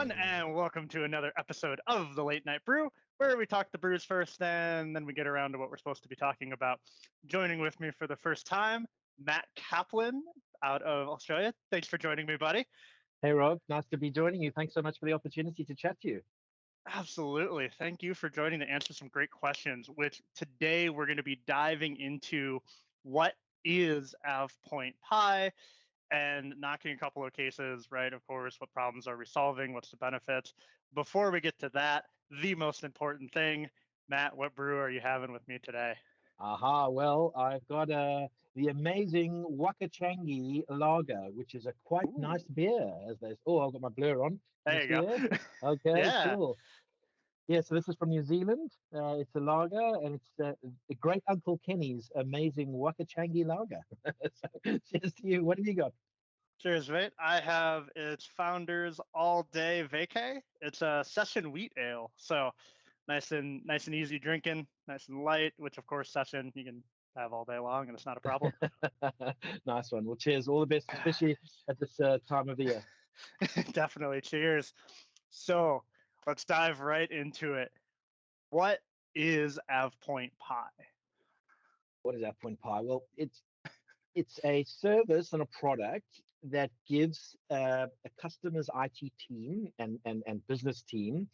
everyone, and welcome to another episode of the Late Night Brew, where we talk the brews first, and then we get around to what we're supposed to be talking about. Joining with me for the first time, Matt Kaplan out of Australia. Thanks for joining me, buddy. Hey, Rob. Nice to be joining you. Thanks so much for the opportunity to chat to you. Absolutely. Thank you for joining to answer some great questions, which today we're going to be diving into what is AvePoint PI, and knocking a couple of cases, right? Of course, what problems are we solving? What's the benefits? Before we get to that, the most important thing, Matt, what brew are you having with me today? Well, I've got the amazing Wakachangi Lager, which is a quite nice beer. I've got my blur on. There you go. Okay, Yeah. cool. Yeah, so this is from New Zealand. It's a lager, and it's the great Uncle Kenny's amazing Wakachangi Lager. So, cheers to you. What have you got? Cheers, mate. I have its Founders All Day Vacay. It's a session wheat ale, so nice and easy drinking, nice and light. Which, of course, session you can have all day long, and it's not a problem. Nice one. Well, cheers. All the best, especially at this time of the year. Definitely. Cheers. So let's dive right into it. What is AvePoint PI? What is AvePoint PI? Well, it's a service and a product that gives a customer's IT team and business team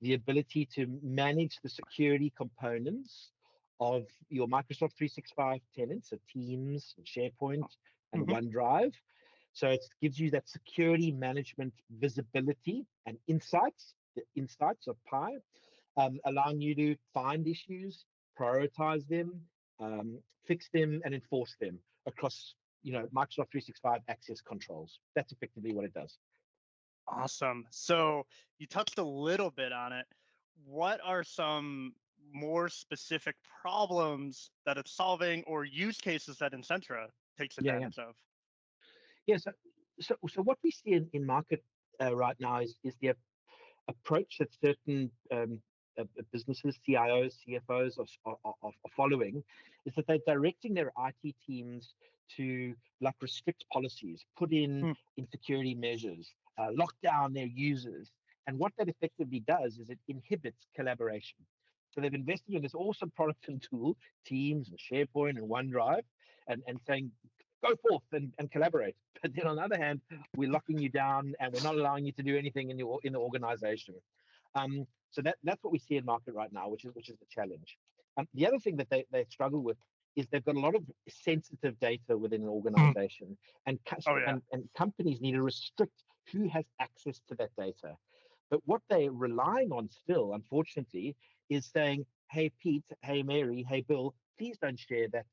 the ability to manage the security components of your Microsoft 365 tenants, so Teams, SharePoint, and OneDrive. So it gives you that security management visibility and insights, the insights of PI, allowing you to find issues, prioritize them, fix them, and enforce them across Microsoft 365 access controls. That's effectively what it does. Awesome. So you touched a little bit on it. What are some more specific problems that it's solving or use cases that Incentra takes advantage of? Yeah, so what we see in market right now is the approach that certain businesses, CIOs, CFOs are following, is that they're directing their IT teams to restrict policies, put in security measures, lock down their users. And what that effectively does is it inhibits collaboration. So they've invested in this awesome product and tool, Teams and SharePoint and OneDrive, and saying, go forth and collaborate. But then on the other hand, we're locking you down and we're not allowing you to do anything in the organization. So that's what we see in market right now, which is the challenge. The other thing that they struggle with is they've got a lot of sensitive data within an organization, and companies need to restrict who has access to that data. But what they're relying on still, unfortunately, is saying, hey, Pete, hey, Mary, hey, Bill, please don't share that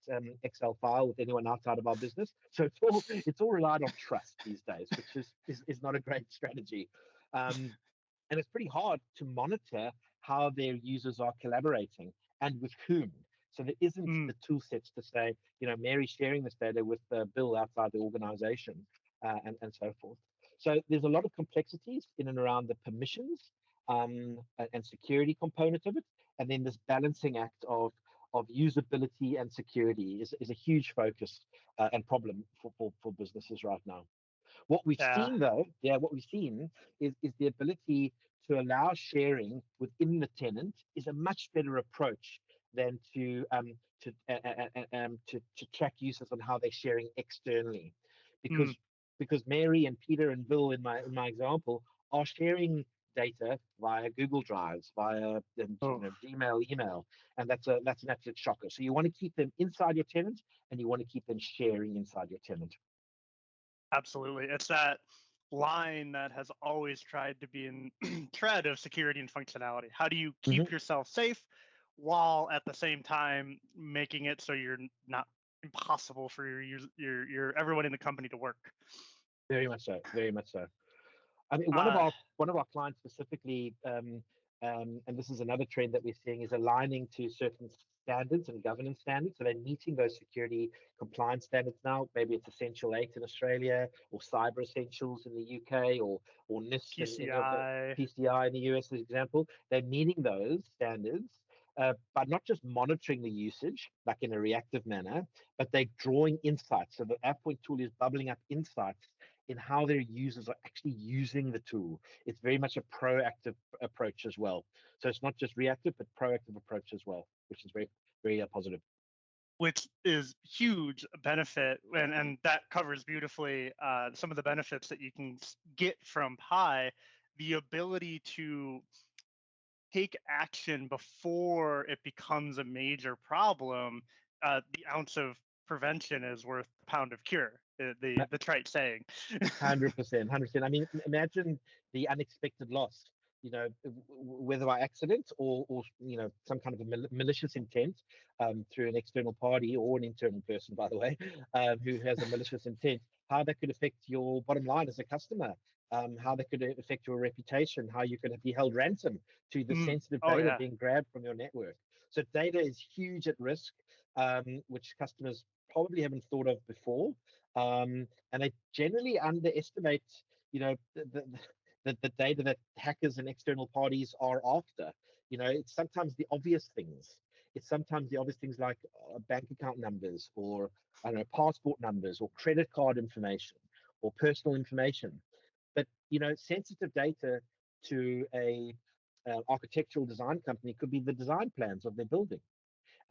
Excel file with anyone outside of our business. So it's all relied on trust these days, which is not a great strategy. And it's pretty hard to monitor how their users are collaborating and with whom. So there isn't the tool sets to say, Mary's sharing this data with Bill outside the organization and so forth. So there's a lot of complexities in and around the permissions and security component of it. And then this balancing act of usability and security is a huge focus and problem for businesses right now. What we've seen, though, is the ability to allow sharing within the tenant is a much better approach than to track users on how they're sharing externally, because Mary and Peter and Bill in my example are sharing data via Google Drives, via Gmail, email, and that's an absolute shocker. So you want to keep them inside your tenant, and you want to keep them sharing inside your tenant. Absolutely. It's that line that has always tried to be in thread of security and functionality. How do you keep yourself safe while at the same time making it so you're not impossible for your everyone in the company to work? Very much so. Very much so. I mean, one of our clients specifically, and this is another trend that we're seeing, is aligning to certain standards and governance standards. So they're meeting those security compliance standards now. Maybe it's Essential 8 in Australia, or Cyber Essentials in the UK, or NIST PCI. PCI in the US, for example. They're meeting those standards, by not just monitoring the usage, like in a reactive manner, but they're drawing insights. So the AvePoint tool is bubbling up insights in how their users are actually using the tool. It's very much a proactive approach as well. So it's not just reactive, but proactive approach as well, which is very, very positive. Which is huge benefit, and that covers beautifully some of the benefits that you can get from Pi, the ability to take action before it becomes a major problem. The ounce of prevention is worth a pound of cure, the trite saying. 100%, 100%. I mean, imagine the unexpected loss, whether by accident or some kind of a malicious intent through an external party or an internal person, by the way, who has a malicious intent, how that could affect your bottom line as a customer, how that could affect your reputation, how you could be held ransom to the sensitive data being grabbed from your network. So data is huge at risk, which customers probably haven't thought of before. And they generally underestimate, the data that hackers and external parties are after. It's sometimes the obvious things. It's sometimes the obvious things like bank account numbers, or I don't know, passport numbers, or credit card information, or personal information. But sensitive data to a architectural design company could be the design plans of their building.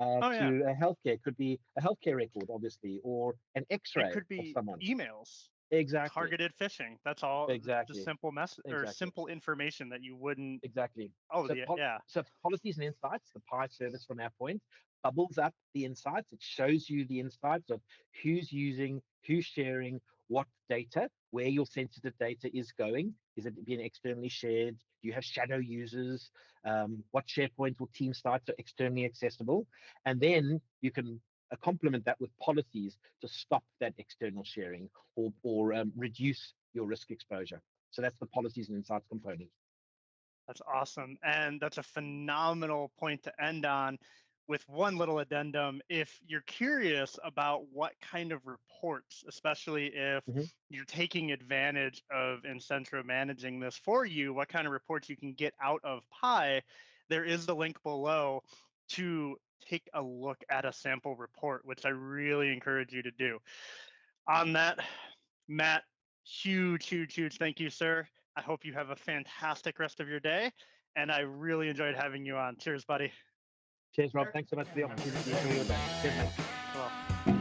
To a healthcare, could be a healthcare record, obviously, or an X-ray It could of be someone. emails. Exactly. Targeted phishing. That's all. Exactly. Just simple message or Exactly. simple information that you wouldn't. Exactly. Oh, So, yeah. So policies and insights, the Pi service from AvePoint, bubbles up the insights. It shows you the insights of who's using, who's sharing what data, where your sensitive data is going. Is it being externally shared? Do you have shadow users? What SharePoint or team sites are externally accessible? And then you can complement that with policies to stop that external sharing or reduce your risk exposure. So that's the policies and insights component. That's awesome. And that's a phenomenal point to end on, with one little addendum. If you're curious about what kind of reports, especially if you're taking advantage of Incentro managing this for you, what kind of reports you can get out of Pi, there is the link below to take a look at a sample report, which I really encourage you to do. On that, Matt, huge thank you, sir. I hope you have a fantastic rest of your day, and I really enjoyed having you on. Cheers, buddy. Cheers, Rob. Thanks so much for the opportunity. Enjoy your day. Cheers, mate. Well.